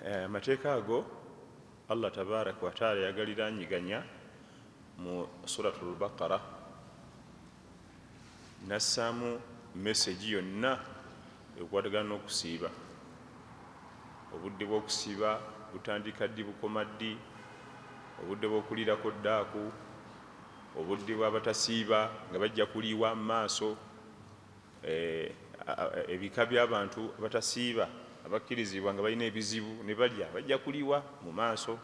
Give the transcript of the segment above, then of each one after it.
amateeka ago Allah tabaraka wa taala yagalira nyiganya mu suratul Baqara nassaamu message yonna ekwatagana n'okusiiba. Obudde bw'okusiiba butandika ddi bukoma ddi, obudde bw'okulirako ddaaku, obudde bw'abatasiiba nga bajja kuliibwa mu maaso, ebika by'abantu abatasiiba abakkirizibwa nga balina ebizibu ne balya bajja kuliibwa mu maaso.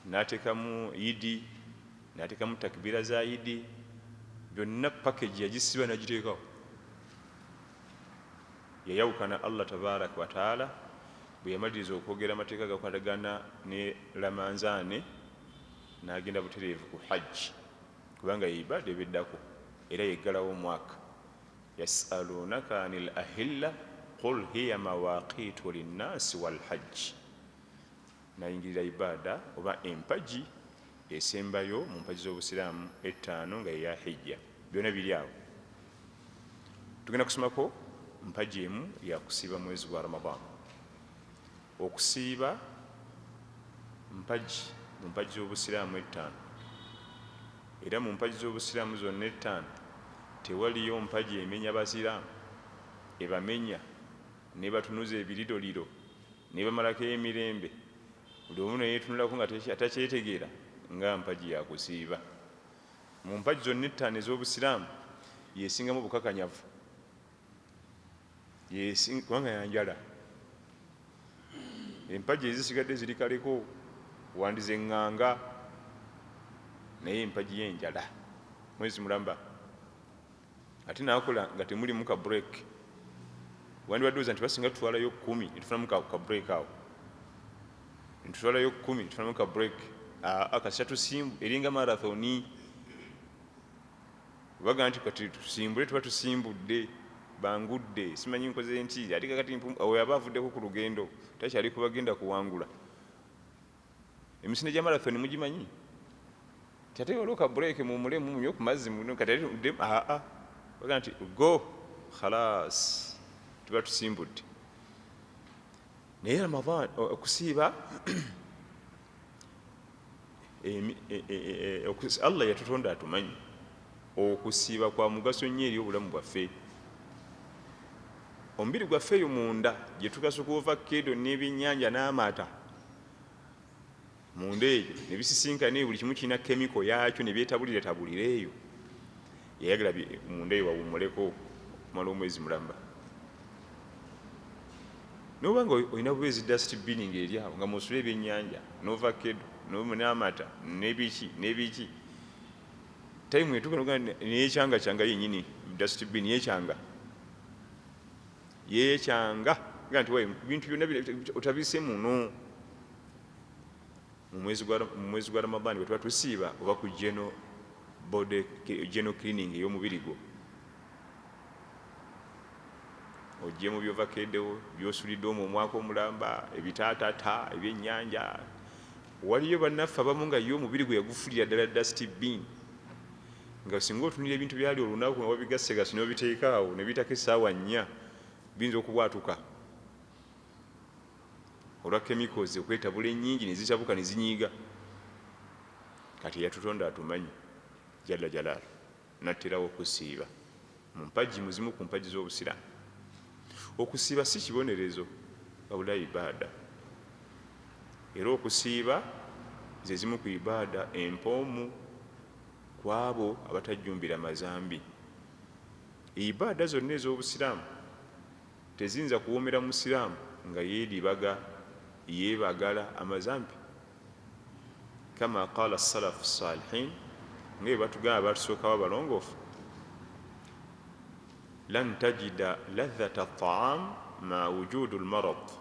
N'ateekamu idi, n'ateekamu takbira za idi, byonna package yagisiba n'agiteekawo. Yayawukana Allah tabaraka wa taala bwe yamaliriza okwogera amateeka gakwatagana ne Ramanzaani n'agenda butereevu ku hajji, kubanga ye ibaada ebeddako era yeggalawo omwaka. Yasalunaka anil ahilla qul hiya mawaqitu linnaasi walhajji. Nayingirira ibaada oba empagi esembayo mu mpagi z'obusiraamu ettaano nga yeya hijja. Byonna biri awo. Tugenda kusomako mpagi emu yakusiiba mwezi gwa Ramadaan. Okusiiba mpagi mu mpagi z'obusiraamu ettaano, era mu mpagi z'obusiraamu zonna ettaano tewaliyo mpagi emenya basiraamu, ebamenya nebatunuza ebiridoliro nebamalako emirembe, buli omu neyetunulako nga atakyetegeera nga mpagi yakusiiba. Mu mpagi zonna ettaano ez'obusiraamu yesingamu bukakanyavu, kubanga yanjala. Empagi ezisigadde ziri kaleko wandize ŋŋanga, naye empagi y'enjala mwezi mulamba. Ate naakola nga temulimu ka break. Wandibadde nti basinga tutwalayo 10 netufunamu ka break awo, netutwalayo 10 netufunamu ka break. Kasita tusimbu eringa marathoni, baga nti kati tusimbule tuba tusimbudde bangudde, simanyi nkoze nti ate kakati oyo aba avuddeko ku lugendo takyali kubagenda kuwangula. Emisinde gya marathoni mugimanyi? Ate waliwo ka break mumulemu munywe ku mazzi baga nti go khalas tuba tusimbudde. Naye Ramadaan okusiiba Allah yatutonda atumanyi okusiiba kwa mugaso nnyo eri obulamu bwaffe. Omubiri gwaffe eyo munda gye tukasuka ovakkedo n'ebyennyanja n'amata munda eyo ne bisisinkana, buli kimu kirina kemiko yaakyo ne byetabulira tabulira eyo. Yayagala munda eyo wawummuleko okumala omwezi mulamba. Noba nga olina bubeezi dust binning eri awo nga musula ebyennyanja n'ovakkedo n'amata n'ebiki time etuga neyekyanga kyanga yennyini dust bin yekyanga nga nti bintu byonna otabise muno. Mu mwezi gwa Ramadaan bwe tuba tusiiba oba ku general cleaning ey'omubiri gwo, ogyemu byovakkedo byosulidde omwo omwaka omulamba, ebitaatata ebyennyanja. Waliyo bannaffe abamu nga ye omubiri gwe yagufulira ddala dust bin, nga singa otunira ebintu byali olunaku nga wabigassegase n'obiteeka awo ne bitako essaawa 4 biyinza okubwatuka olwa chemicals okwetabula ennyingi ne zitabuka ne zinyiiga. Kati yatutonda atumanyi jalla jalaalu natterawo okusiiba mu mpagi muzimu ku mpagi z'obusiraamu. Okusiiba si kibonerezo wabula ibaada, era okusiiba ze zimu ku ibaada empoomu ku abo abatajjumbira mazambi. Ibaada zonna ez'obusiraamu teziyinza kuwoomera musiraamu nga yeebagala amazambi, kama qaala salafu salihin, nga bwe batugamba batusookawo abalongoofu, lan tajida ladhata taam ma wujudu lmarad.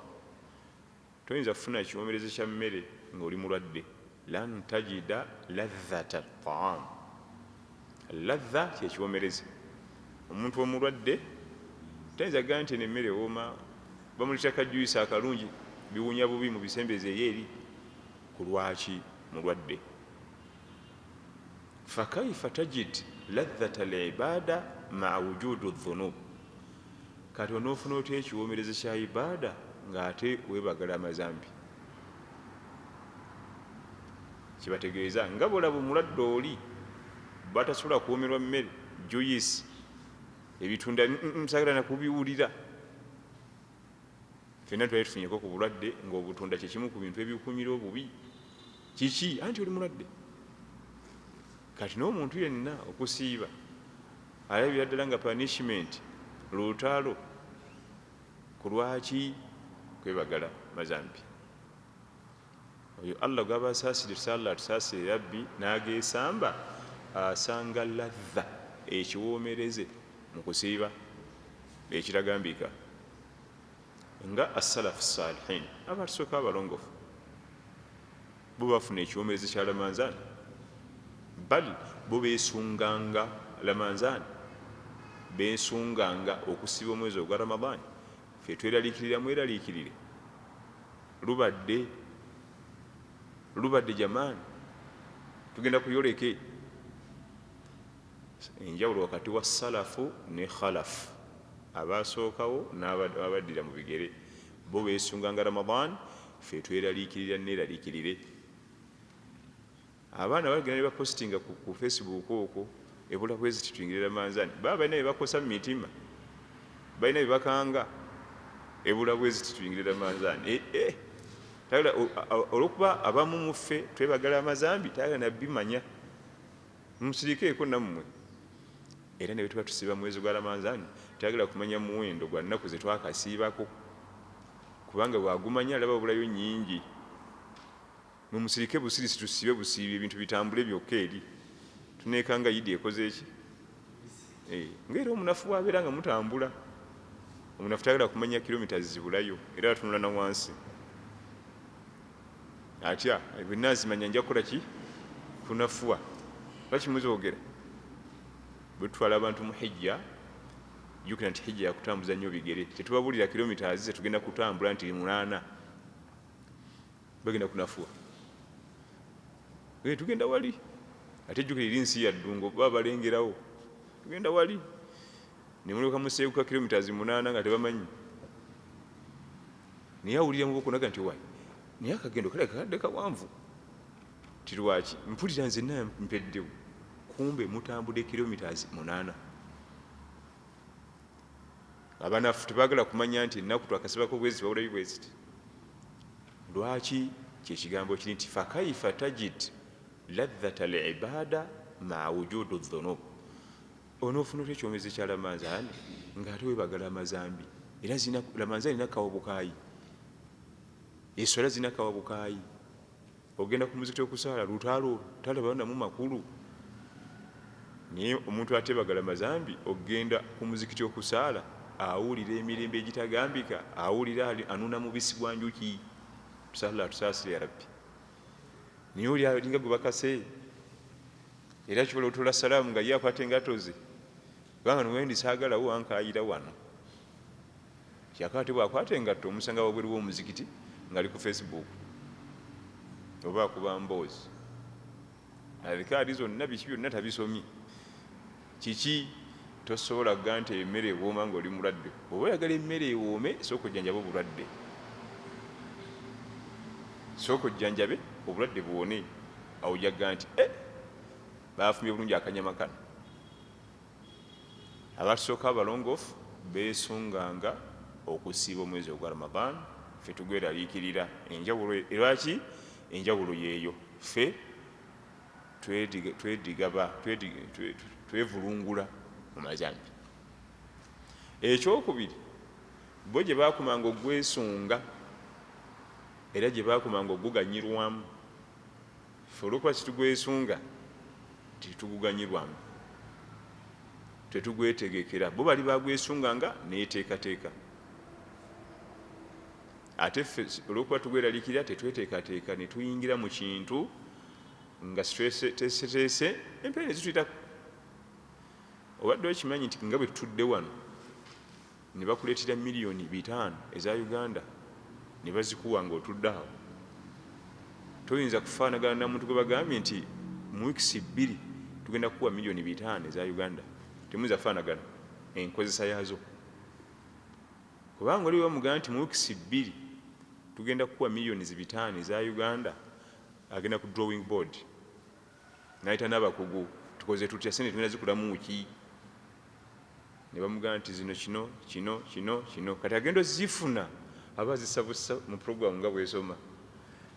Toyinza kufuna ekiwoomereze kya mmere ng'oli mulwadde. Lan tajida ladhata taam, ladha kyekiwoomereze. Omuntu omulwadde tayinza gamba nti emmere wooma, bamulita kajuyisa akalungi biwunya bubi mu bisembeze eri ku lwaki mulwadde. Fakaifa tajid ladhata al-ibada maa wujudu dhunub. Kati onoofuna otya ekiwoomereze kya ibaada ng'ate weebagala amazambi. Kibategeeza nga bwolaba omulwadde oli batasobola kuwoomerwa mmere, juyisi, ebitunda nsagala nakubiwulira. Ffenna twali tufunyeko ku bulwadde ng'obutunda kyekimu ku bintu ebikuumira obubi. Kiki? Anti oli mulwadde. Kati n'omuntu yenna okusiiba alabira ddala nga punishment lutalo ku lwaki kwebagala mazambi. Oyo Allah gwaba asaasire tusala tusaasire rabbi n'ageesamba asanga ladha ekiwoomereze mu kusiiba ekiragambika nga as-salafu salihin abatusooka abalongofu bo bafuna ekiwoomereze kya Ramanzani, bali bo beesunganga Ramanzani, beesunganga okusiiba omwezi ogwa Ramadani. Ffe tweraliikirira mweraliikirire, lubadde jamaani, tugenda kuyoleke enjawulo wakati wa salafu ne khalafu, abaasookawo n'abaddira mu bigere. Bo beesunganga Ramadani, ffe tweraliikirira neeraliikirire. Abaana bagenda ne bapositinga ku Facebook okwo ebula bwezi tituyingire Ramanzani, baba balina bye bakosa mu mitima, balina bye bakanga, ebula bwezi tituyingire Ramanzani. Olwokuba abamu mu ffe twebagala amazambi, tayagala nabimanya, musirikeeko nammwe. Era ne bwe tuba tusiiba mwezi gwa Ramanzani tayagala kumanya muwendo gwa nnaku ze twakasiibako, kubanga bwagumanya alaba obulayo nnyingi. Mwe musirike busirisi, tusiibe busiibi, ebintu bitambule byokka eri. Tuneekanga Yidi ekoze eki? Ng'era omunafu wabeera nga mutambula. Omunafu tayagala kumanya kilomita zibulayo, era atunula na wansi. Atya bwe naazimanya nja kukola ki? Kunafuwa. Lwaki muzoogera? Bwe tutwala abantu mu hijja, jjukira nti hijja yakutambuza nnyo bigere. Tetubabuulira kilomita ze tugenda kutambula nti 8, bagenda kunafuwa. Tugenda wali, ate jjukira eri nsi ya ddungo, baba balengerawo. Tugenda wali ne mulyoka museekuka kilomita 8 nga tebamanyi. Naye awulira mu bokunaga nti wayi, naye akagendo kale kakadde kawanvu. Ti lwaki? Mpulira nzenna mpeddewo, kumbe mutambudde kilomita 8. Abanafu tebaagala kumanya nti ennaku twakasibako bwezi babulayo bweziti. Lwaki? Kyekigambo kiri nti fakaifa tajid ladhata al-ibada maa wujudu dhunub. Onoofuna otya ekyomezi kya Ramanzani ng'ate weebagala amazambi, era Ramanzani erina kawabukaayi, eswala zirina kawabukaayi. Ogenda ku muzikiti okusaala lutalo talaba namu makulu. Naye omuntu ateebagala mazambi ogenda ku muzikiti okusaala awulira emirembe egitagambika, awulira anuna mubisi gwa njuki. Tusala tusaasire ya Rabbi. Naye oli alinga gwe bakase, era kibola otuula salaamu nga ye akwata engato ze, kubanga nwendi saagalawo ankaayira wano. Kyakati bw'akwata engatto omusanga wabweru w'omuzikiti ng'ali ku Facebook oba akuba mboozi. Adhikaari zonna biki byonna tabisomye. Kiki? Tosobola kugaa nti emmere ewooma ng'oli mulwadde. Oba oyagala emmere ewoome, sooka ojjanjabe obulwadde. Sooka ojjanjabe obulwadde buwone. Awo ojjaga nti baafumye bulungi akanyama kano. Abatusooka abalongoofu beesunganga okusiiba omwezi ogwa Ramadani, ffe tugweraliikirira. Enjawulo lwaki? Enjawulo yeeyo. Ffe twevulungula mu mazambi. Ekyokubiri, bo gye baakumanga ogwesunga era gye baakumanga oguganyirwamu. Ffe olwokuba kitugwesunga tituguganyirwamu, tetugwetegekera. Bo bali bagwesunganga neeteekateeka. Ate ffe olwokuba tugweraliikirira tetweteekateeka ne tuyingira mu kintu nga siteeseteese empeera ezituyitako. Obadde okimanyi nti nga bwe tutudde wano ne bakuleetera miliyoni 5 eza Uganda ne bazikuwa ng'otudde awo, toyinza kufaanagana na muntu gwe bagambye nti mu wiikisi 2 tugenda kukuwa miliyoni 5 eza Uganda. Temuyinza kufaanagana enkozesa yaazo. kubanga oli bamugamba nti mu wiikisi 2 tugenda kukuwa millions 5 eza Uganda, agenda ku drawing board n'ayita n'abakugu, tukoze tutya, sente tugenda zikulamu ki? Ne bamugamba nti zino kino kati agenda ozifuna aba zisabusa mu programu nga bwesoma.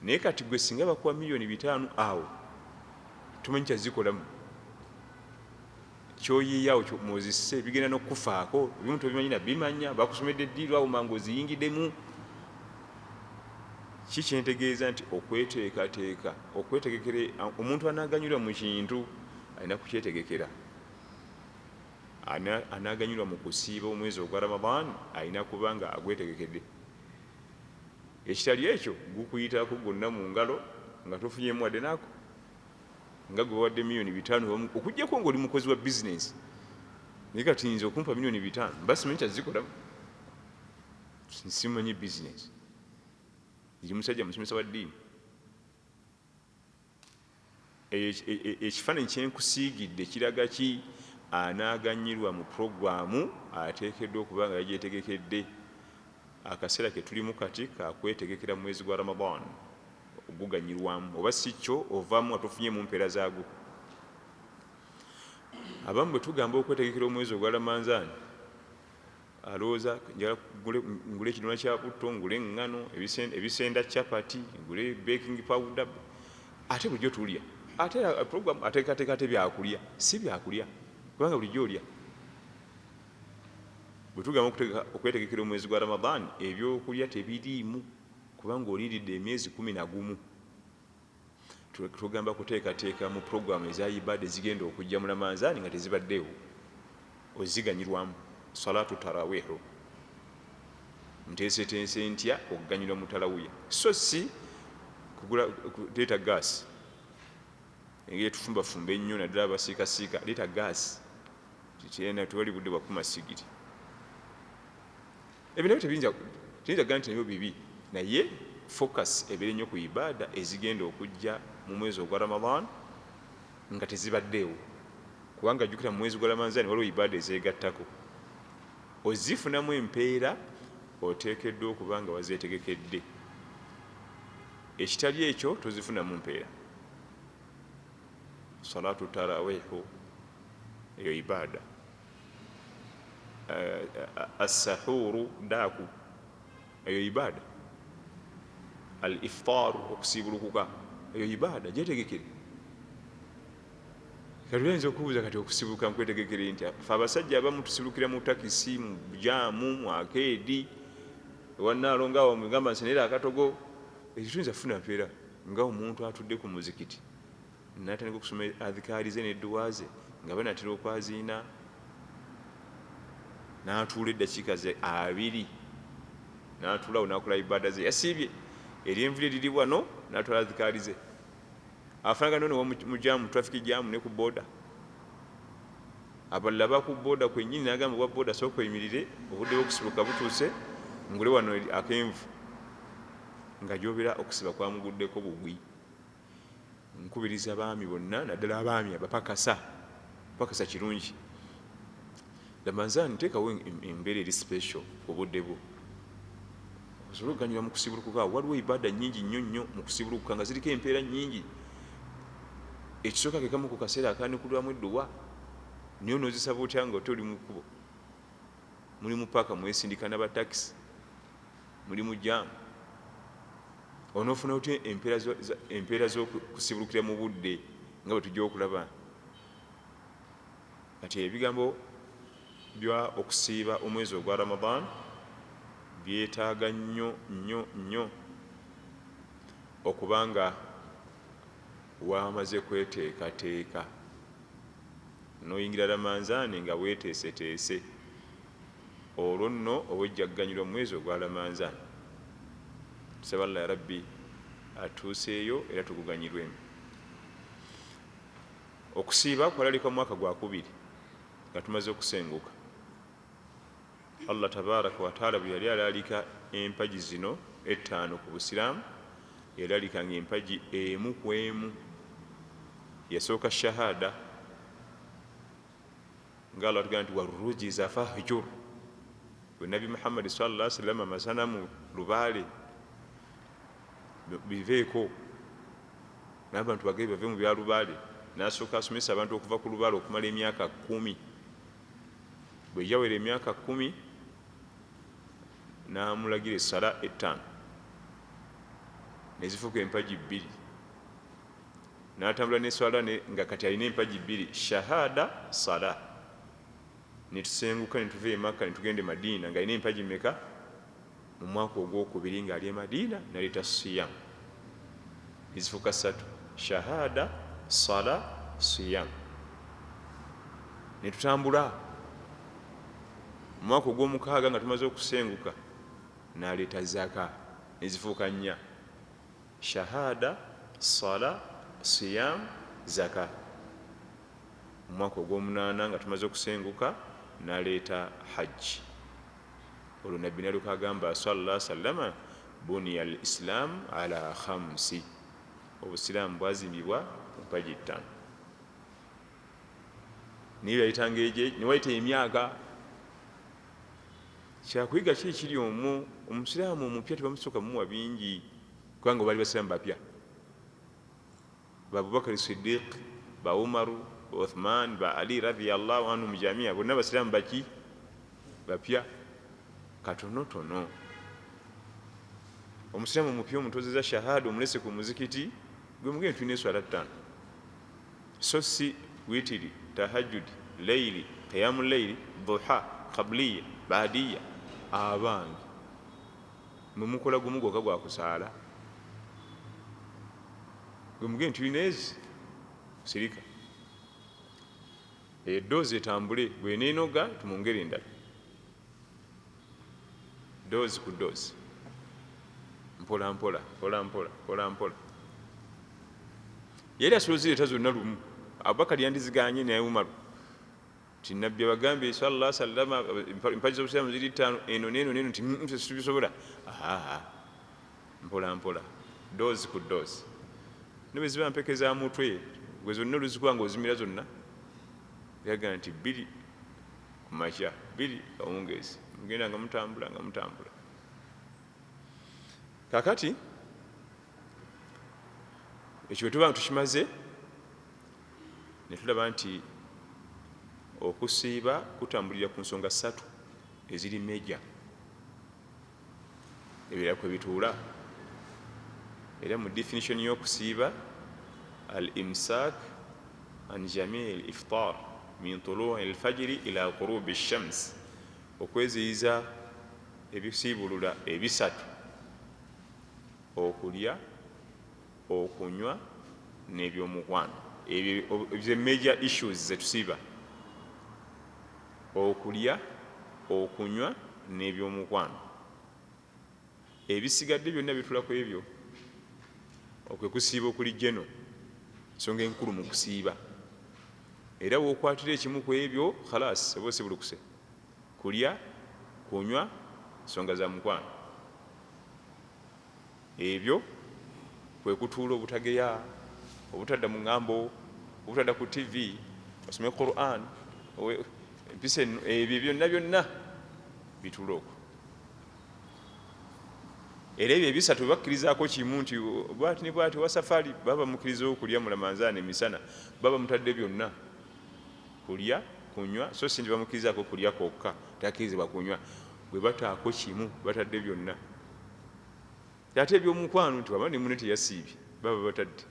Naye kati gwe singa bakuwa millions 5 awo tumanyi kyazikolamu, kyoyiyawo mozise bigenda n'okufaako, ebimu tobimanyi nabimanya, bakusomedde eddiiro awo mangu oziyingiddemu. Kikyentegeeza nti okweteekateeka, okwetegekera, omuntu anaaganyulwa mu kintu alina kukyetegekera. Anaaganyulwa mu kusiiba omwezi ogwa Ramadan alina kubanga agwetegekedde. Ekitali ekyo gukuyitako gwonna mu ngalo nga tofunyemu wadde naako, nga gwe bawadde millions 5 okuggyako ng'oli mukozi wa bizinesi. Naye kati nze okumpa millions 5 mba simanyi kyazikolamu, simanyi bizinesi. Ndi musajja musomesa wa ddiini. Ekifaananyi kyenkusiigidde kiraga ki? Anaaganyirwa mu puroguramu ateekeddwa okuba nga yagyetegekedde. Akaseera ke tulimu kati kakwetegekera mu mwezi gwa Ramadan oguganyirwamu, oba si kyo ovaamu atofunye mu mpeera zaagwo. Abamu bwe tugamba okwetegekera omwezi ogwa Ramadan alowooza ngule ekidomola kya butto, ngule eŋŋano, ebisenda capati, ngule baking powder, ate bulijjo tulya. Ate program ateekateeka ate byakulya, si byakulya kubanga bulijjo olya. Bwe tugamba okwetegekera omwezi gwa Ramadan ebyokulya tebiriimu kubanga oliiridde emyezi 11. Tugamba kuteekateeka mu programu eza ibada ezigenda okujja mu Ramadan nga tezibaddeewo, oziganyirwamu. Salatu tarawihu nteeseteese ntya okuganyirwa mu tarawiya, so si leeta gaasi engeri etufumbafumba ennyo, naddala abasiikasiika, leeta gaasi tewali budde bwa kuma sigiri. Ebyo nabyo tebiyinza gamba nti nabyo bibi, naye focus ebeere nnyo ku ibada ezigenda okujja mu mwezi ogwa Ramadan nga tezibaddeewo, kubanga jjukira mu mwezi gwa Ramadan waliwo ibada ezeegattako. Ozifunamu empeera oteekeddwa okuba nga wazeetegekedde. Ekitali ekyo tozifunamu mpeera. Salatu tarawihu eyo ibada. As-sahuru daaku eyo ibada. Al-iftaru okusiibulukuka eyo ibada, gyetegekere. Kati oyinza okubuuza kati okusibuka nkwetegekere ntya? Ffe abasajja abamu tusibukira mu takisi, mu jaamu, mu akeedi, ewannaalo ngaawo mugamba nsenera akatogo. Ekyo tuyinza kufuna mpeera nga omuntu atudde ku muzikiti n'atandika okusoma adhikaari ze n'edduwa ze nga banatera okwaziina, n'atuula eddakiika ze 2 n'atuulawo n'akola ibada ze, yasiibye ery'envula eriri wano n'atwala adhikaari ze. Afaanagana n'owa mu jaamu, traffic jaamu ne ku booda. Abalala baku booda kwennyini n'agamba obwa booda sooka oyimirire, obudde bw'okusibuka butuuse, ngule wano ak'envu, nga gy'obeera okusiba kwamuguddeko bugwi. Nkubiriza abaami bonna, naddala abaami abapakasa kirungi. Ramadan teekawo embeera eri special ku budde bwo. Osobola okuganyulwa mu kusibulukuka. Waliwo ibada nnyingi nnyo mu kusibulukuka nga ziriko empeera nnyingi. Ekisooka ke kamu ku kaseera akaanikulwamu edduwa, naye onoozisaba otya nga oli mu kkubo? Muli mu paaka mwesindika n'abatakisi, muli mu jaamu. Onoofuna otya empeera z'okusibulukira mu budde nga bwe tujja okulaba? Kati ebigambo bya okusiiba omwezi ogwa Ramadan byetaaga nnyo okubanga wamaze kweteekateeka n'oyingira Ramadan nga weeteeseteese. Olwo nno obwejja kuganyulwa mu mwezi ogwa Ramadan. Tusaba Allah ya Rabbi atuuseeyo era tuguganyirwemu. Okusiiba kwalalika mu mwaka gwa 2 nga tumaze okusenguka. Allah tabaraka wa taala bwe yali alalika empagi zino 5 ku Busiraamu, yalalikanga empagi emu ku emu. Yasooka shahada nga Allah atugamba nti warujiza fahjur, bwe Nabi Muhammad sallallahu alaihi wasallam amasanamu lubaale biveeko n'abantu bagere bave mu bya lubaale, n'asooka asomesa abantu okuva ku lubaale okumala emyaka 10. bwe yawera emyaka 10 n'amulagira essala 5 nezifuuka empagi 2, n'atambula n'eswala nga kati alina empagi 2, shahada sala. Netusenguka netuva e Makka netugenda e Madiina ng'alina empagi mmeka? Mu mwaka ogwokubiri ng'ali e Madiina naleeta siyam, nezifuuka 3, shahada sala siyam. Netutambula mu mwaka ogw'omukaaga nga tumaze okusenguka n'aleeta zaka, nezifuuka 4, shahada sala siyam zaka. Mu mwaka ogw'omunaana nga tumaze okusenguka n'aleeta hajji. Olwo nabbi nalyoka agamba sallallahu alaihi wasallam, buniya al islam ala 5, obusiraamu bwazimbibwa ku mpagi 5. niyo yayitanga eje niwayita emyaka. Kyakuyiga ki ekiri omwo? Omusiraamu omupya tebamusooka mumuwa bingi kubanga baali basiraamu bapya. Ba Abubakar Siddiq, ba Umaru, ba Uthman, ba Ali radhiyallahu anhum jamia, bonna basiraamu baki? Bapya katonotono. Omusiraamu omupya omutozeza shahada omulese ku muzikiti gwe mugende tulina eswala 5, so si witiri, tahajjud, layli, qiyamul layli, duha, qabliya, baadiya. Abange mumukola gumu gwokka gwa kusaala, gwe mugende tulina ezi sirika eddoozi etambule, bweneenoga tumwongere endala, doozi ku doozi, mpola mpola mpola mpola mpola mpola. Yali asolozireta zonna lumu. Abubakar yandiziganye naye Umaru ti nabbi abagambye sallallahu alaihi wasallam empagi z'obusiraamu ziri 5, eno neno neno, nti situbisobola. Mpola mpola, doozi ku doozi. Nebwe ziba mpeke za mutwe gwe zonna oluzikuba nga ozimira zonna, yaga nti 2 ku makya 2 kawungeezi, mugenda nga mutambula nga mutambula. Kakati ekyo bwe tuba tukimaze ne tulaba nti okusiiba kutambulira ku nsonga 3 eziri meja ebirala kwe bituula. Era mu definition y'okusiiba, al imsak an jamii al iftar min tulu'i al fajri ila ghurubi shams, okweziyiza ebisiibulula ebisatu: okulya, okunywa n'ebyomukwano. Ebyo major issues zetusiiba: okulya, okunywa n'ebyomukwano. Ebisigadde byonna bitula ku ebyo, okwe kusiiba okuli jeno, nsonga enkulu mu kusiiba. Era wookwatira ekimu ku ebyo khalas oba osibulukuse: kulya, kunywa, nsonga za mukwano. Ebyo kwe kutuula obutageya, obutadda mu ngambo, obutadda ku TV, osome Quran, empisa ebyo byonna byonna bituula okwo. Era ebyo ebisatu bakkirizaako kimu nti bwati ne bwati wa safari baba mukkirizawo okulya mu Ramadhan emisana, baba mutadde byonna: kulya, kunywa. So si nti bamukkirizaako kulya kwokka, takkirizibwa kunywa. Bwe bataako kimu batadde byonna. Ate ebyomukwano nti waba ne munne teyasiibye, baba batadde.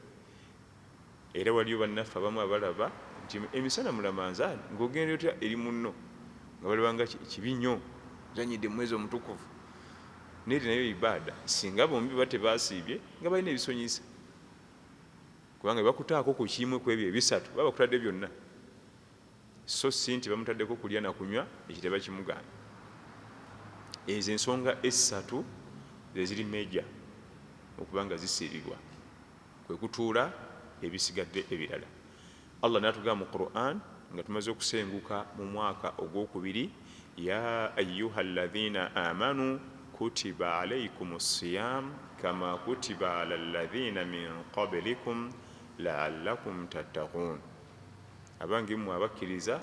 Era waliyo bannaffe abamu abalaba nti emisana mu Ramadhan ng'ogenda otya eri munno nga balabanga kibi nnyo, zanyidde mu mwezi omutukuvu. Neri nayo ibaada, singa bombi bate basiibye nga balina ebisonyisa, kubanga bakutaako ku kimu ku ebyo ebisatu baba bakutadde byonna. So si nti bamutaddeko kulya na kunywa ekiteba kimugaana. Ezo ensonga esatu ze ziri meja okubanga zisiibibwa, kwe kutuula ebisigadde ebirala. Allah n'atugamba mu Quran nga tumaze okusenguka mu mwaka ogwokubiri: ya ayyuha alladhina amanu kutiba alaykumus siyam kama kutiba ala alladhina min qablikum la'allakum tattaqun. Abange mmwe abakkiriza,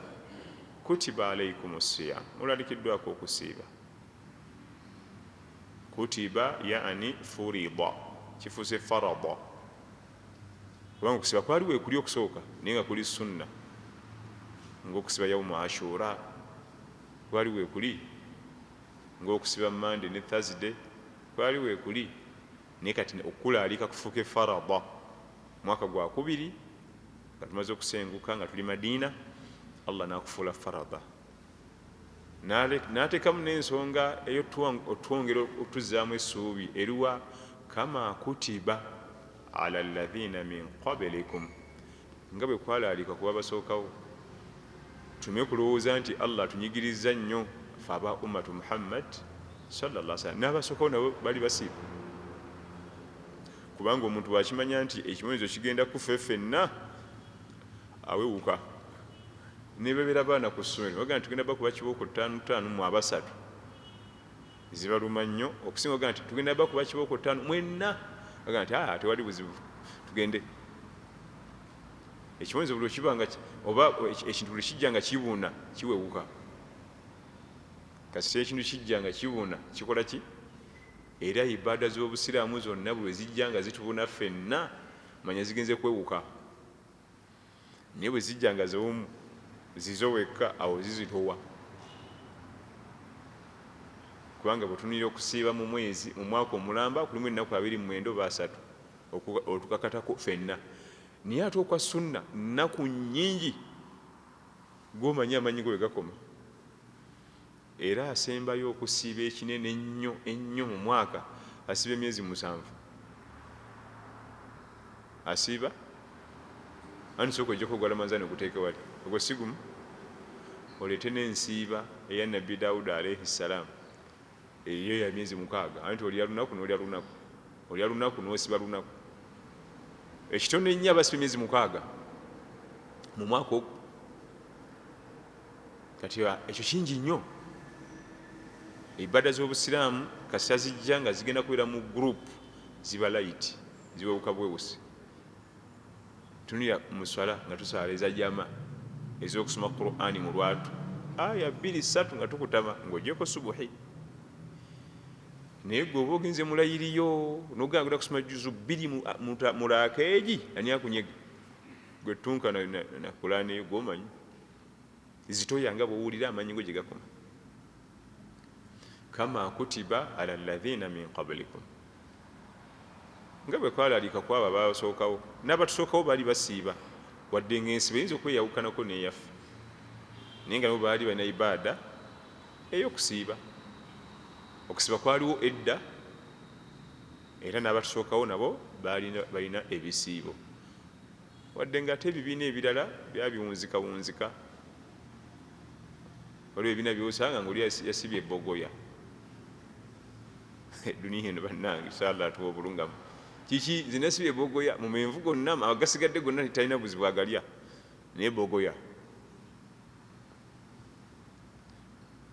kutiba alaykumus siyam, mulalikiddwako okusiiba. kutiba yani furida kifuuse farada kubanga okusiba kwali weekuli okusooka naye nga kuli sunna ngaokusiba yaumu ashura kwali weekuli ngaokusiba Monday ne Thursday kwali weekuli naye kati okukulaalika kufuuke farada mwaka gwa kubiri nga tumaze okusenguka nga tuli Madiina Allah nakufuula farada n'ateekamu n'ensonga otwongera otuzaamu essuubi eriwa kama kutiba ala alladhina min qablikum nga bwe kwalaalika kuba basookawo tume kulowooza nti Allah atunyigiriza nnyo fe aba ummatu Muhammad sallallahu alaihi wasallam n'abasookawo nabo bali basiiba kubanga omuntu bwakimanya nti ekibonyezo kigenda kufa ffenna awewuka nebebera baana ku ssomero bagaa nti tugenda bakuba kibooko 5 mu abasatu zibaluma nnyo okusinga bagaa nti tugenda bakuba kibooko 5 mwenna bagaa nti tewali buzibu tugende ekibonyezo buli kibanga oba ekintu buli kijja nga kibuuna kiwewuka kasi ekintu kijja nga kibuuna kikola ki era ibaada z'obusiraamu zonna bwe zijja nga zitubuuna ffenna manya zigenze kwewuka naye bwe zijja nga zewumu zizo wekka awo zizitowa kubanga bwetunira okusiiba mu mwezi mu mwaka omulamba kulimu ennaku 29 oba 3 otukakatako ffenna naye ate okwa sunna nnaku nnyingi g'omanyi amanyi go we gakoma era asembayo okusiiba ekinene ennyo mu mwaka asiiba emyezi 7 asiiba ani sooka ojjako ogwa Ramadhaani okuteeke wali ogwo sigumu oleete n'ensiiba eya nabbi Dawuda alayhi salaam eyo ya myezi 6 anti olya lunaku n'olya lunaku olya lunaku n'osiba lunaku ekitono ennyo abasiba emyezi 6 mu mwaka ogwo kati ekyo kingi nnyo ibada z'obusiraamu kasita zijja nga zigenda kubeera mu gurupu ziba layiti ziwewuka bwewusi tunira mu swala nga tusala eza jama ez'okusoma Qur'ani mu lwatu aya 2-3 nga tukutama ng'ogyeko subuhi naye gwe oba ogenze mulayiriyo n'ogambira kusoma juzu 2 mu laakeegi ani akunyege gwe tunka na Qur'ani eyo gw'omanyi zitoyanga bw'owulira amanyi go gye gakoma kama kutiba ala alladhina min qablikum nga bwe kwalaalika kwabo abasookawo n'abatusookawo baali basiiba wadde ng'ensiba eyinza okweyawukanako n'eyaffe naye nga nabo baali balina ibaada ey'okusiiba okusiba kwaliwo edda era n'abatusookawo nabo balina ebisiibo wadde ng'ate ebibiina ebirala byabiwunzikawunzika waliwo ebibiina byosanga ng'oli yasibye ebbogoya duniya eno bannange inshallah atuwa obulungamu kiki zinasibye bogoya mu menvu gonna agasigadde gonna talina buzibu agalya naye bogoya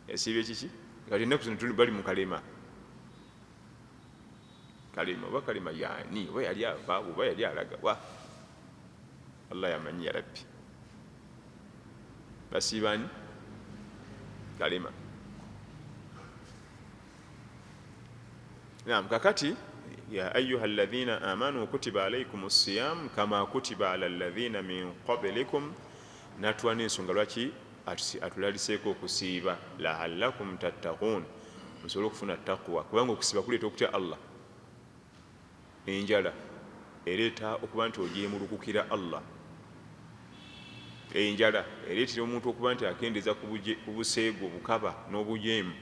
yasibye kiki kati ennaku zino tuli bali mu kalema oba kalema yaani oba yali avaawo oba yali alaga wa Allah yamanyi ya rabbi basiibani kalema naam kakati ya ayuha alladhina amanu kutiba alaykum as-siyam kama kutiba ala alladhina min qablikum natwana ensonga lwaki atulaliseeko okusiiba la'allakum tattaqun musobola okufuna taqwa kubanga okusiba kuleeta okutya Allah enjala ereeta okuba nti ojeemulukukira Allah enjala ereetera omuntu okuba nti akendeeza ku buseego obukaba n'obujeemu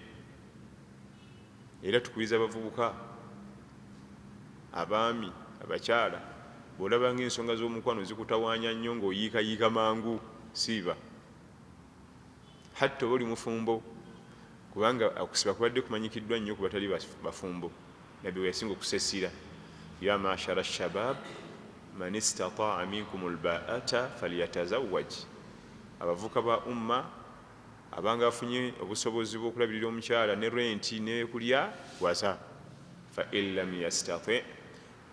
era tukubiriza abavubuka abaami abakyala bw'olabanga ensonga z'omukwano zikutawaanya nnyo ng'oyiikayiika mangu siiba hatta oba oli mufumbo kubanga okusiba kubadde kumanyikiddwa nnyo ku batali bafumbo nabbi we yasinga okusesira ya mashara shabab man istataa minkum albaata falyatazawwaj abavuka ba umma abanga bafunye obusobozi bw'okulabirira omukyala ne renti ne kulya wasa fa illam yastati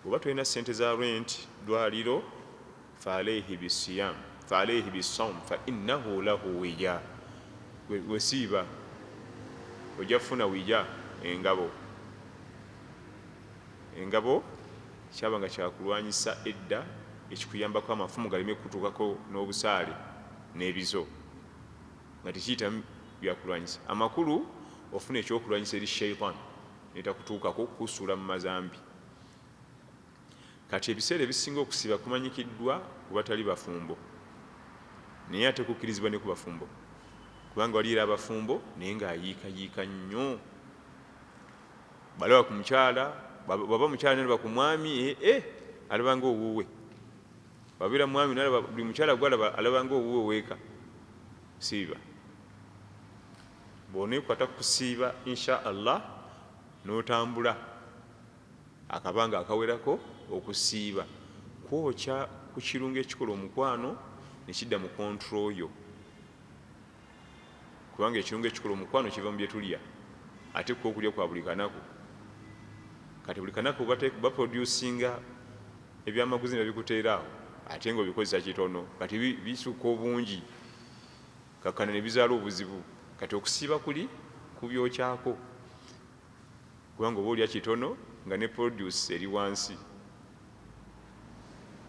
oba tolina ssente za renti dwaliro fa alayhi bisiyam fa alayhi bisawm fa innahu lahu wija wesiiba ojja kufuna wija engabo engabo kyabanga kyakulwanyisa edda ekikuyambako amafumu galeme kutuukako n'obusaale n'ebizo nga tekiyitamu byakulwanyisa amakulu ofuna ekyokulwanyisa eri shaitan netakutuukako kusuula mu mazambi kati ebiseera ebisinga okusiba kumanyikiddwa kubatali bafumbo naye ate kukkirizibwa ne ku bafumbo kubanga waliira abafumbo naye ng'ayiikayiika nnyo balaba ku mukyala baba mukyala nalaba ku mwami alaba nga owuwe babeera mwami nalaba buli mukyala gwalaba alaba nga owuwe weeka siiba bwoneekwata kusiiba insha allah n'otambula akabanga akawerako okusiiba kwokya ku kirungo ekikola omukwano nekidda mu kontrol yo kubanga ekirungo ekikola omukwano kiva mu bye tulya ate kwokulya kwa buli kanaku kati buli kanaku baproducinga ebyamaguzi nga bikuteeraawo ate nga obikozesa kitono kati bisuka obungi kakana ne bizaala obuzibu kati okusiiba kuli kubyokyako kubanga oba olya kitono nga ne produce eri wansi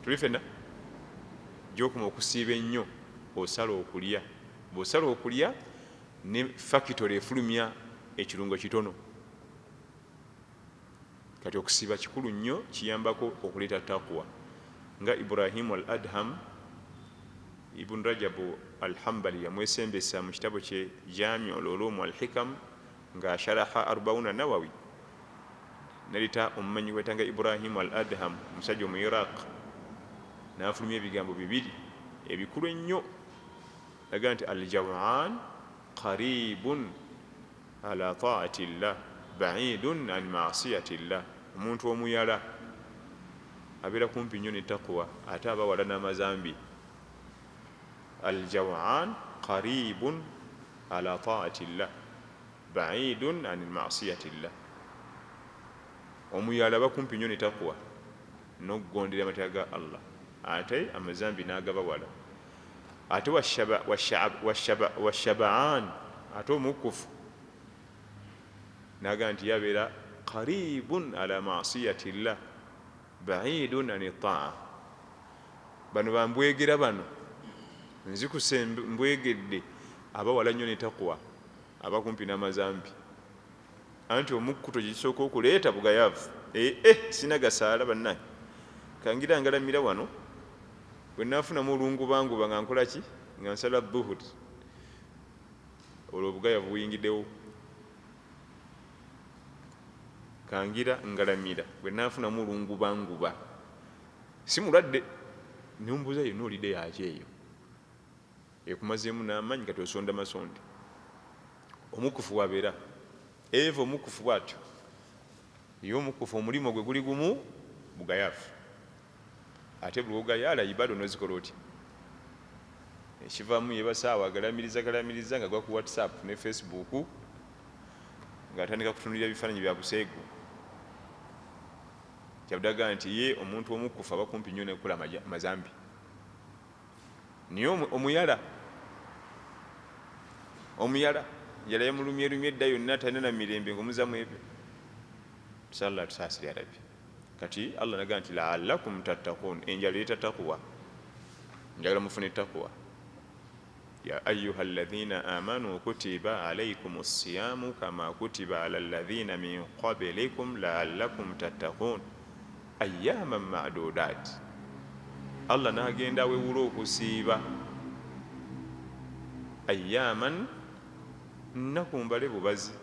tuli fena gyokuma okusiiba ennyo osala okulya bw'osala okulya ne fakitole efulumya ekirungo kitono kati okusiiba kikulu nnyo kiyambako okuleeta taqwa nga Ibrahimu al Adham Ibn Rajabu al-Hambali yamwesembesa mu kitabo kye Jami'u al-Ulum al-Hikam nga sharaha 40 Nawawi nalita omumanyi wetanga Ibrahimu al-Adham musajja mu Iraq n'afulumya ebigambo bibiri ebikulu ennyo laga nti al-jaw'an qaribun ala ta'ati llah ba'idun an ma'siyati llah omuntu omuyala abeera kumpi nnyo ne taqwa ate aba wala n'amazambi al-jaw'an qaribun ala ta'ati llah ba'idun an ma'siyati llah omuyala aba kumpi nnyo ne taqwa n'okugondera amateeka ga Allah ate amazambi n'agaba wala ate washaba'an ate omukufu naga nti yabeera qaribun ala ma'siyati llah ba'idun an ta'a bano bambwegera bano nzikuse mbwegedde aba wala nnyo ne taqwa aba kumpi n'amazambi anti omukkuto gikisooka okuleeta bugayaavu sinagasaala bannaye kangira ngalamira wano bwe naafunamu olungubanguba nga nkola ki nga nsala dhuhuri olwo obugayaavu buyingiddewo kangira ngalamira bwe naafunamu olungubanguba si mulwadde nimbuuza yonna olidde yaki eyo ekumazeemu n'amaanyi kati osonda masonde omukufu wabeera eva omukufu bwatyo ye omukufu omulimo gwe guli gumu bugayaavu ate buli ogayaala ibado nozikola oti ekivaamu yebasaawa agalamiriza nga gwa ku whatsapp ne facebook ng'atandika kutunulira ebifaananyi bya buseegu kyabuddaga nti ye omuntu omukufu aba kumpi nnyo nekola mazambi niye omuyala njala yamulumyerumye edda yonna talina na mirembe ngaomuzamu ebyo tusalala tusaasire arabi kati Allah naga nti la'allakum tattaqun enjala ereta taqwa njagala mufune taqwa ya ayuha alladhina amanu kutiba alaykumus siyamu kama kutiba ala alladhina min qablikum la'allakum tattaqun ayyaman ma'dudat Allah nagenda wewulo okusiiba ayyaman nakumbale bubazi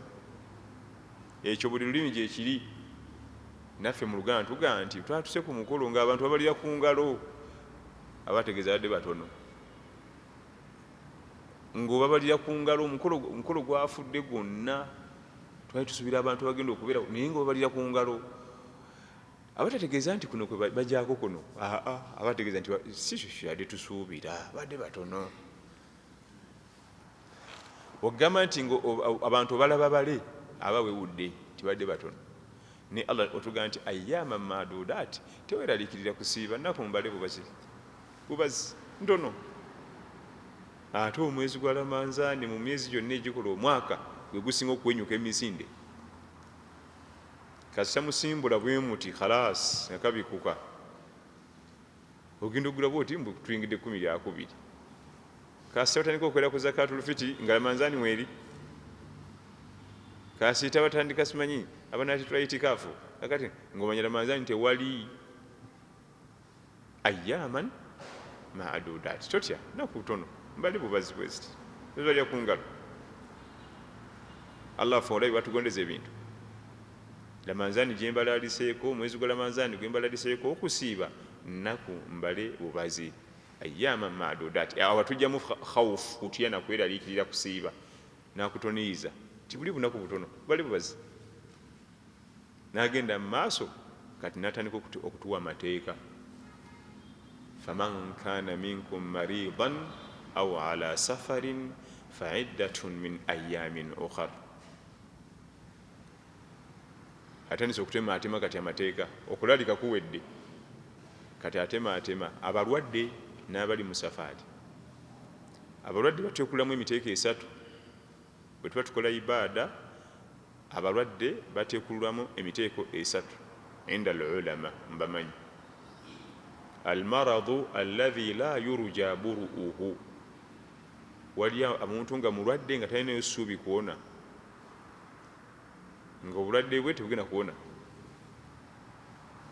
ekyo buli lulimi gyekiri naffe mu Luganda tugaa nti twatuse ku mukolo ng'abantu babalira ku ngalo abategeeza badde batono ng'obabalira ku ngalo omukolo gwafudde gwonna twali tusuubira abantu bagenda okubeera naye ng'obabalira ku ngalo abatategeeza nti kuno kwe bajjaako kuno abategeeza nti si kyadde tusuubira badde batono ogamba nti abantu balaba bale abawewudde tibadde batono ne Allah otuga nti ayyama madudat teweraliikirira kusiiba nnaku mubale bubazi ntono ate omwezi gwa Ramanzaani mu myezi gyonna egikola omwaka gwe gusinga okwenyuka emisinde kasita musimbula bwe muti khalas nga kabikuka ogenda ogula bwoti tuyingidde 12 kasita batandika okwera ku zakatul fitri nga Ramadhani mweri kasita batandika simanyi abanati tulaitikafu akati ngomanya Ramadhani tewali ayyaman ma'dudat totya nakutono mbali bubazi bwezi tezalya kungalo Allah fora batugondeze ebintu Ramadhani jembalaliseeko mwezi gwa Ramadhani gwembalaliseeko okusiiba naku mbale bubazi ayyama ma'dudat awatujjamu khawf kutya na kweralikirira kusiiba nakutoniiza tibuli bunaku butono bali bubazi nagenda maaso kati natandika okutuwa mateeka faman kana minkum maridan aw ala safarin fa'iddatun min ayyamin ukhra atandise okutema atema kati amateeka okulalika kuwedde kati atema abalwadde n'abali mu safari abalwadde bateekulamu emiteeka 3 bwe tuba tukola ibaada abalwadde bateekulwamu emiteeko 3 inda ulama mbamanyi almaradu alladhi la yurja buruuhu wali omuntu nga mulwadde nga talinayo ssuubi kuwona nga obulwadde bwe tebugenda kuwona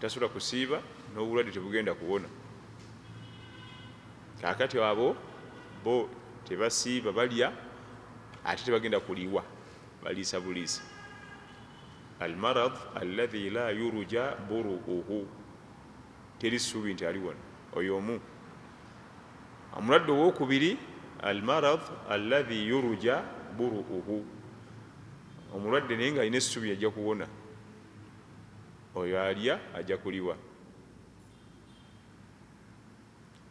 tasobola kusiiba n'obulwadde tebugenda kuwona kakati abo bo tebasiiba balya ate tebagenda kuliwa baliisa buliisa almarad alladhi la yurja buruuhu teri ssuubi nti aliwona oyo omu omulwadde owokubiri almarad alladhi yurja buruuhu omulwadde naye nga alina essuubi ajja kuwona oyo alya ajja kuliwa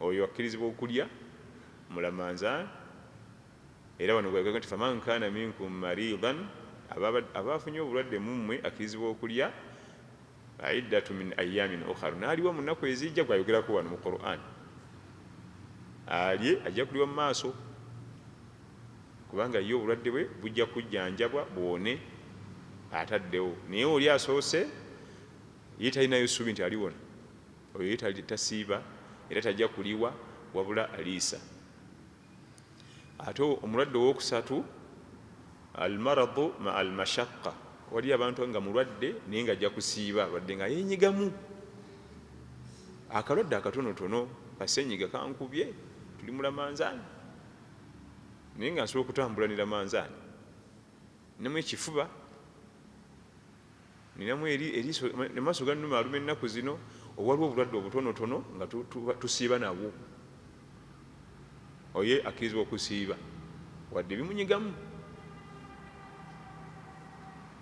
oyo akkirizibwa okulya mu Ramadhani era wano gwagaga nti faman kana minkum maridan abafunye obulwadde mummwe akkirizibwa okulya aiddatu min ayyamin ukhar naaliwa mu nnaku ezijja gwayogerako wano mu Qur'an alye ajja kuliwa mu maaso kubanga ye obulwadde bwe bujja kujjanjabwa bwone ataddewo naye oli asoose ye talinayo ssuubi nti aliwona oyo ye tasiiba era tajja kuliwa wabula aliisa ate omulwadde owokusatu almaradu ma almashaqqa wali abantu nga mulwadde naye nga ajja kusiiba wadde nga yenyigamu akalwadde akatonotono kasenyiga kankubye tuli mu Ramadhani naye nga nsobola okutambula ne Ramadhani ninamu ekifuba ninamu eriiso nemaaso gannuma aluma ennaku zino owaliwo obulwadde obutonotono nga tusiiba nabwo oye akkirizibwa okusiiba wadde bimunyigamu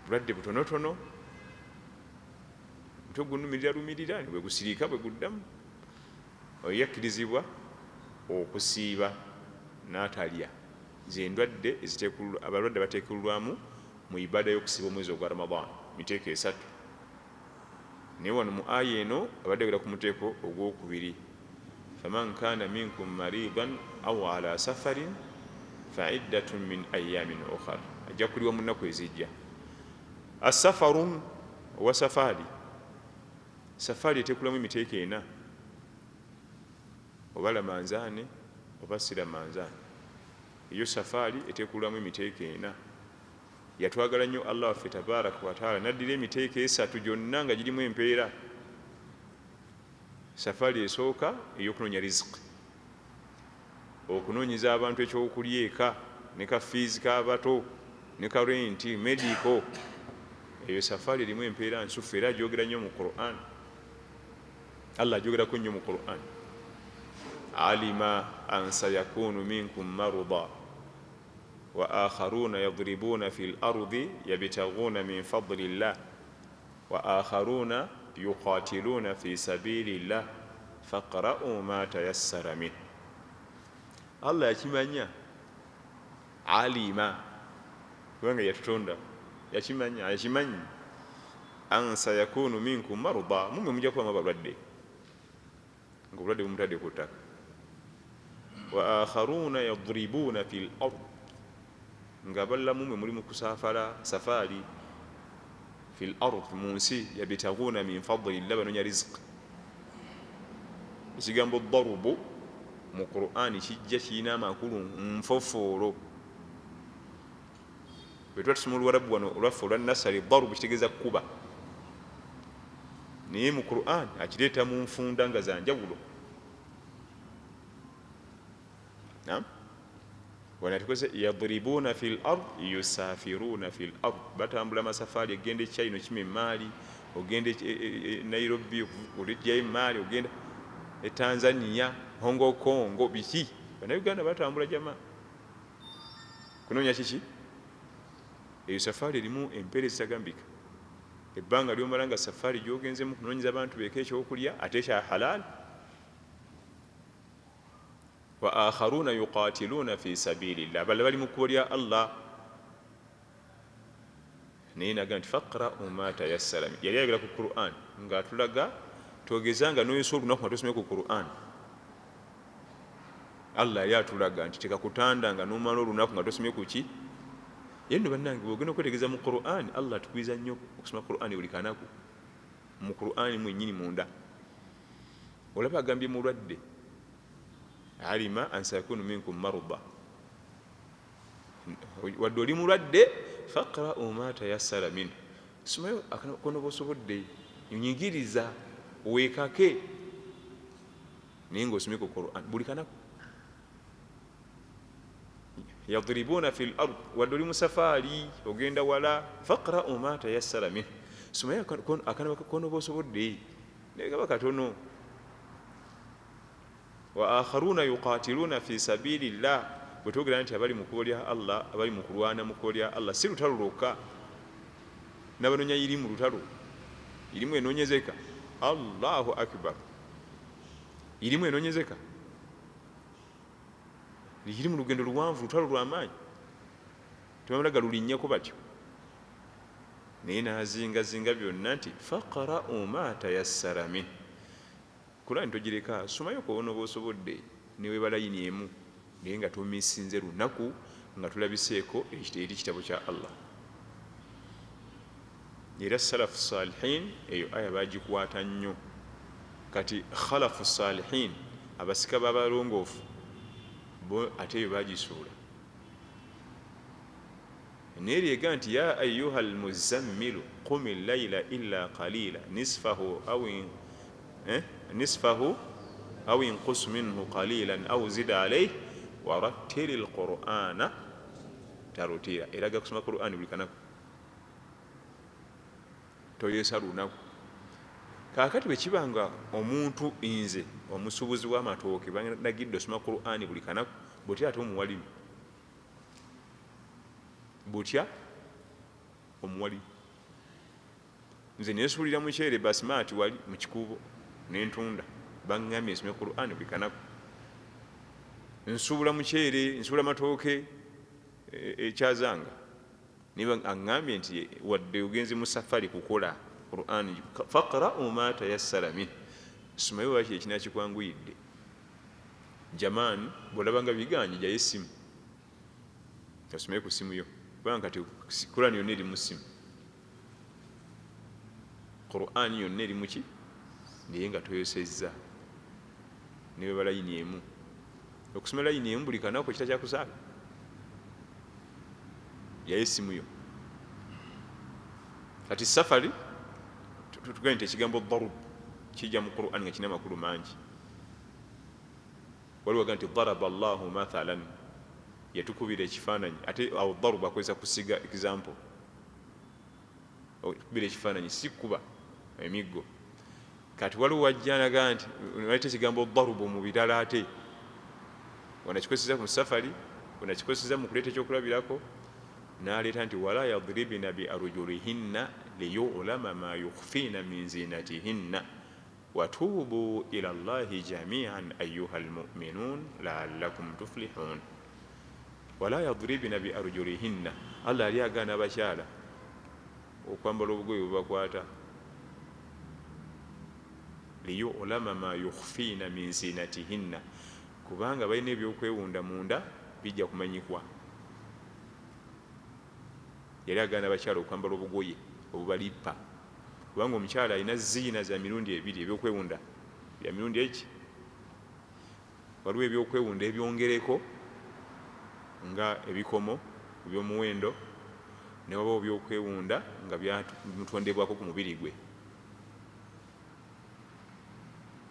bulwadde butonotono mutwe gunumirira bwe gusiriika bwe guddamu oye akkirizibwa okusiiba n'atalya zendwadde abalwadde bateekulwamu mu ibada y'okusiiba omwezi ogwa Ramadhani miteeko 3 naye wano mu aya eno abadde agera ku muteeko ogwokubiri faman kana minkum maridan aw ala safarin fa'iddatun min ayyamin ukhra ajja kuliwa mu nnaku ezijja asafarun wa safari eteekulamu emiteeko 4 oba Ramadhani oba si Ramadhani eyo safari eteekulamu emiteeko 4 yatwagala nnyo Allah waffe tabaraka wataala naddira emiteeko 3 gyonna nga girimu empeera safari esooka ey'okunoonya riziki okunoonyeza abantu ekyokulya eka ne ka fiizi k'abato ne ka renti medico eyo safari erimu empeera nsufu era agyogera nnyo mu Qur'an Allah agyogerako nnyo mu Qur'an alima an sayakunu minkum maruda wa akharuna yadribuna fil ardi yabtaghuna min fadlillah wa akharuna yuqatiluna fi sabilillah faqra'u ma tayassara min Allah yakimanya alima kubanga yatutonda yakimanyi an sayakunu minkum maruda mumwe mujja kuba abalwadde nga obulwadde bumutadde ku ttaka wa akharuna yadribuna fil ard nga balla mumwe muli mu kusafara safari fil ard munsi yabtaguna min fadlillah banonya rizq. Ekigambo darubu mu Qur'ani kijja kirina amakulu nfofoolo. Bwe tuba tusoma Oluwarabu wano olwaffe olwa nasari, darubu kitegeeza kuba, naye mu Qur'ani akireeta mu nfunda nga za njawulo. Wanatukose yadribuna fil ard yusafiruna fil ard, batambula masafaari, ogenda e China okima emaali, ogenda Nairobi olijjayo emaali, ogenda e Tanzania, Hong Kong, biki Bannayuganda batambula jama kunoonya kiki. Eyo safaari erimu empeereza zitagambika. Ebbanga lyomala nga safaari gyogenzemu kunoonyeza abantu beeko ekyokulya ate kya halal. Wa akharuna yuqatiluna fi sabilillah, abalala bali mu kkubo lya Allah. Naye naga nti faqra'u ma tayassara, yali ayogera ku Qur'an ng'atulaga togezanga n'oyesa olunaku nga tosomye ku Qur'an. Allah yali atulaga nti tekakutanda nga n'omala olunaku nga tosomye ku ki. Ye nno bannange bw'ogenda okwetegereza mu Qur'an, Allah atukubiriza nnyo okusoma Qur'an buli kanaku. Mu Qur'an mwennyini munda olaba agambye mulwadde, alima an sayakunu minkum marda, wadde oli mulwadde faqra'u ma tayassara min, somayo akono bosobodde, nyigiriza weekake, naye ng'osomye ku Qur'an buli kanaku. Yadribuna fil ard, wadde oli musafaari ogenda wala, faqra'u ma tayassara min, somayo akono bosobodde, naye kaba katono. Wa akharuna yuqatiluna fi sabilillah, bwe twogera nti abali mu kkubo lya Allah, abali mu kulwana mu kkubo lya Allah, si lutalo lwokka, n'abanoonya irimu lutalo, irimu enoonyezeka. Allahu akbar, irimu enoonyezeka, iri mu lugendo luwanvu, lutalo lw'amaanyi, tebamalaga lulinnyako batyo. Naye n'azingazinga byonna nti faqra'u ma tayassara min. Kurani togireka, somayo kwona bw'osobodde, ne weeba layini emu, naye nga tomisinze lunaku, nga tulabiseeko eri kitabo kya Allah. Era salafu salihin eyo aya bagikwata nnyo. Kati khalafu salihin, abasika b'abalongoofu, bo ate eyo bagisuula. Neerega nti ya ayyuha almuzammilu qumi layla illa qalila nisfahu aw inqus minhu qalilan aw zid alayhi warattili alqur'ana tarutila. Eraga kusoma Qur'ani buli kanaku, toyesa lunaku. Kaakati bwe kibanga omuntu nze omusuubuzi w'amatooke banagidde osoma Qur'ani buli kanaku, butya ate omuwalimu, butya omuwalimu. Nze nesuulira mukyere basmati wali mu kikuubo n'entunda, baŋŋambye nsome Qur'ani buli kanaku. Nsuubula mukyere, nsuubula matooke ekyazanga, niba aŋŋambye nti wadde ogenze mu safari kukola Qur'ani, faqra'u ma tayassara min, somayo waki ekina kikwanguyidde. Jamani bw'olabanga biganye gyayo essimu, osomeye ku ssimu yo, kubanga kati Qur'ani yonna eri mu ssimu. Qur'ani yonna eri mu ki, naye nga toyosezza, ne weeba layini emu. Okusoma layini emu buli kanaku kita kyakusaaga, yayo essimu yo. Kati safari tugambye nti ekigambo darub kijja mu Qur'ani nga kirina amakulu mangi. Waliwo waga nti daraba Allahu mathalan, yatukubira ekifaananyi, ate awo darub akozesa kusiga example, tukubira ekifaananyi si kuba emiggo. Kati waliwo wajjanaga nti waleeta ekigambo darubu mu birala, ate wanakikozesa mu safari, wanakikozesa mu kuleeta ekyokulabirako, n'aleeta nti wala yadribina bi arjulihinna liyulama ma yukhfina min zinatihinna watubu ila Allahi jami'an ayyuha almu'minun la'allakum tuflihun. Wala yadribina bi arjulihinna, Allah ali agaana abakyala okwambala obugoye bubakwata, liyulama ma yukhfina min zinatihinna, kubanga balina ebyokwewunda munda bijja kumanyikwa. Yali agaana abakyala okwambala obugoye obubalippa kubanga omukyala alina ziina za mirundi ebiri ebyokwewunda bya mirundi eki waliwo ebyokwewunda ebyongereko nga ebikomo ebyomuwendo ne wabawo ebyokwewunda nga byamutondebwako ku mubiri gwe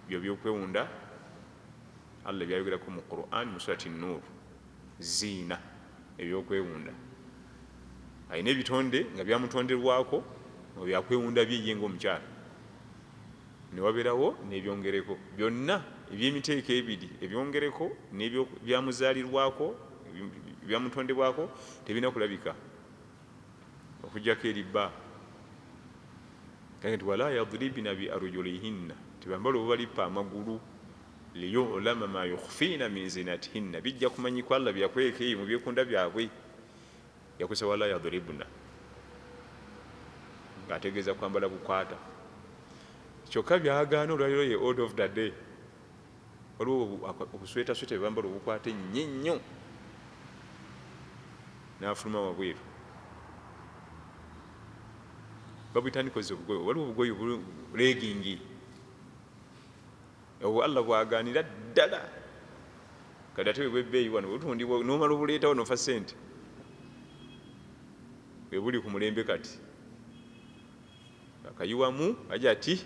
byo byokwewunda Allah byayogerako mu Quran mu surati Nur ziina ebyokwewunda alina ebitonde nga byamutonderwako nga byakwewunda bye ng'omukyala ne wabeerawo n'ebyongereko byonna ebyemiteeko ebiri ebyongereko n'ebyo byamuzaalirwako byamutondebwako tebina kulabika okujjako eribba kage nti wala yadribna bi arjulihinna tibambala obubalippa amagulu liyulama ma yukhfiina min zinatihinna bijja kumanyikwa Allah byakweka eyo mu byekunda byabwe yakusa wala yadribna ng'ategeeza kwambala bukwata kyokka byagaana olwaliro ye order of the day waliwo obuswetasweta bwebambala obukwata ennyo ennyo n'afuluma wabweru babwitanikoze obugoye waliwo obugoye legingi obwo Allah bwagaanira ddala kati ate bwebbeeyi wano butundibwa n'omala obuleetawo nofa ssente bwe buli ku mulembe kati akayiwamu aja ati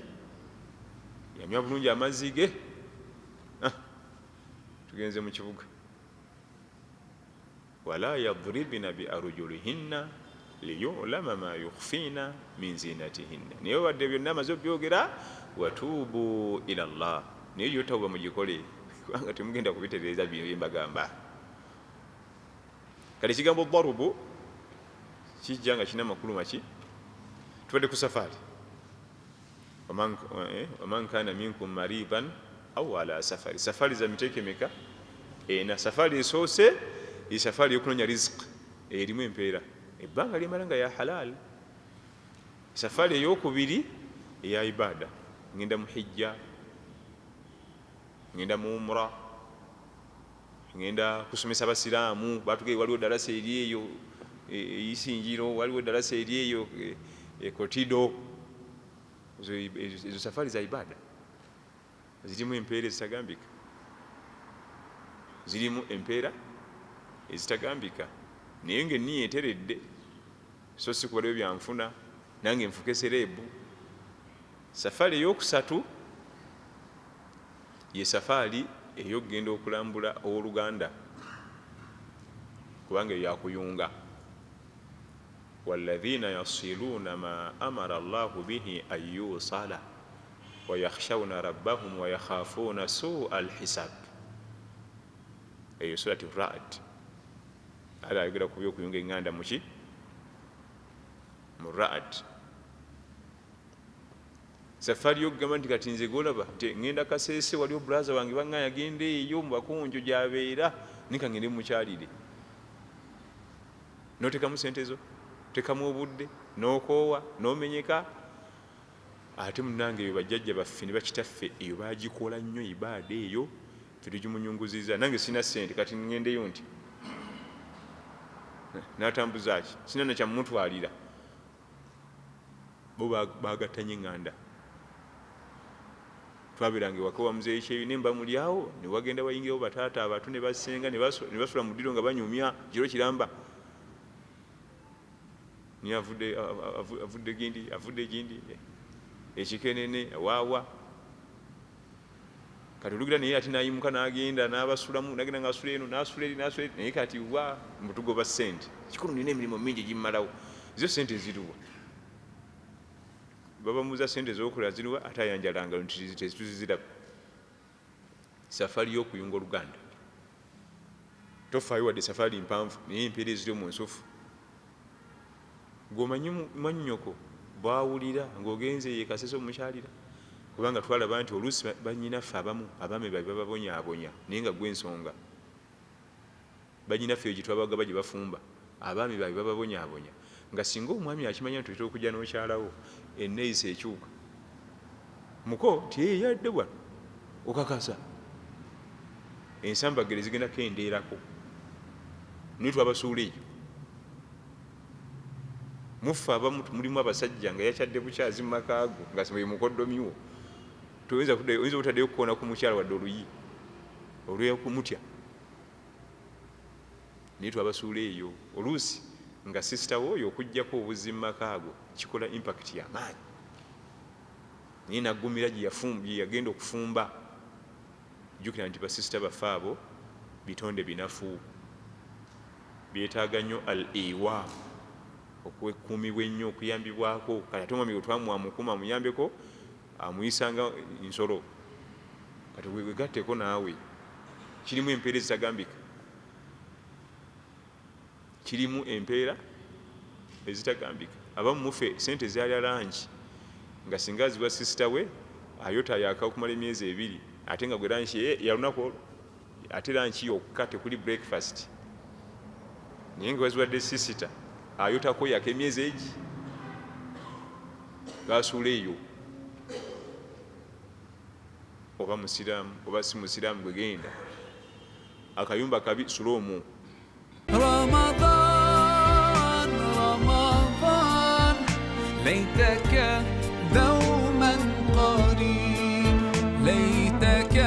yanywa bulungi amazzi ge tugenze mu kibuga wala yadribna bi arjulihinna liyulama ma yukhfiina min zinatihinna naye wadde byonna amaze obyogera watuubu ila Allah naye yotawuba mugikole kubanga temugenda kubitereeza byembagamba kale ekigambo darubu kijja nga kina makulu maki tubadde ku safari waman kana minkum mariban aw ala safari safari za miteeke meka na safari esoose safari yokunonya riziki erimu empeera ebbanga lyemala nga ya halal safari eyokubiri eya ibada ngenda mu hijja ngenda mu umra ngenda kusomesa abasiraamu batugee waliwo darasa eri eyo eisinjiro waliwo darasa eri eyo ekotido ezo safari za ibada zirimu empeera ezitagambika zirimu empeera ezitagambika naye ngaenniya eteredde so si kubaliwo byanfuna nange nfuke sereebu safari eyokusatu ye safari eyokugenda okulambula owooluganda kubanga eyo yakuyunga walladhina yasiluuna ma amara Allahu bihi an yusala wayakhshawna rabbahum wayakhafuuna suu alhisab eyo surati Ra'd ala ayogera ku byokuyunga eŋŋanda muki mu Ra'd safari yokugamba nti kati nze golaba ngenda Kaseese waliwo bulaza wange baŋŋa yagenda eyo mu bakunjo gyabeera nika ngende mukyalire notekamu sente zo tekamu obudde nokoowa nomenyeka ate munange eyo bajjajja baffe ne bakitaffe eyo bagikola nnyo ibaada eyo fe tugimunyunguziza nange sina sente kati ngendeyo nti natambuzaki sina nakyamutwalira bo bagattanye eŋŋanda twabeeranga ewaka wa muzeeyi kyeyo nemba mulyawo ne wagenda wayingirawo bataata abato ne basenga ne basula mu ddiro nga banyumya kiro kiramba ni avudde gindi ekikenene awaawa kati olugira naye ati nayimuka n'agenda n'abasulamu nagenda ngaasula eno n'asula eri naye kati wa mbutugoba ssente kikulu nina emirimu mingi gimmalawo ezo ssente ziriwa babamuuza ssente z'okola ziriwa ate ayanjalanga tuziziraba safari y'okuyunga oluganda tofaayo wadde safari mpanvu naye empeera eziri mu nsufu gwomanyi mwannyoko bwawulira ng'ogenze ye Kasese omukyalira kubanga twalaba nti oluusi bannyinaffe abamu abaami babe bababonyaabonya naye nga gw'ensonga bannyinaffe eyo gye twabagaba gye bafumba abaami babe bababonyaabonya nga singa omwami akimanya nti otera okujja n'okyalawo enneeyisa ekyuka muko tiyeyadde wano okakasa ensambagere zigenda kendeerako naye twabasuula eyo muffe abamu mulimu abasajja nga yakyadde bukyazi mu makaago nga sibe mukoddomiwo oyinza obutaddeyo kukoona ku mukyala wadde oluyi olwekumutya naye twabasuula eyo oluusi nga sisita wo oyo okugjako obuzzi mu makaago kikola impact y'amaanyi naye naggumira gye yagenda okufumba jjukira nti basisita baffe abo bitonde binafu byetaaga nnyo al iwa okwekuumibwa ennyo okuyambibwako kati ate omwami gwe twamukuma amuyambeko amuyisanga nsolo kati wegatteko naawe kirimu empeera ezitagambika kirimu empeera ezitagambika abamu mufe sente zalya langi nga singa aziwa sisita we ayota yaka okumala emyezi 2 ate nga gwe langi yalunaku olwo ate langi yokka tekuli breakfast naye nga waziwadde sisita ayotako yaka emyezi egi gasuula eyo oba musiraamu oba si musiraamu gwe genda akayumba kabi sula omwo رمضان رمضان ليتك دوما قريب ليتك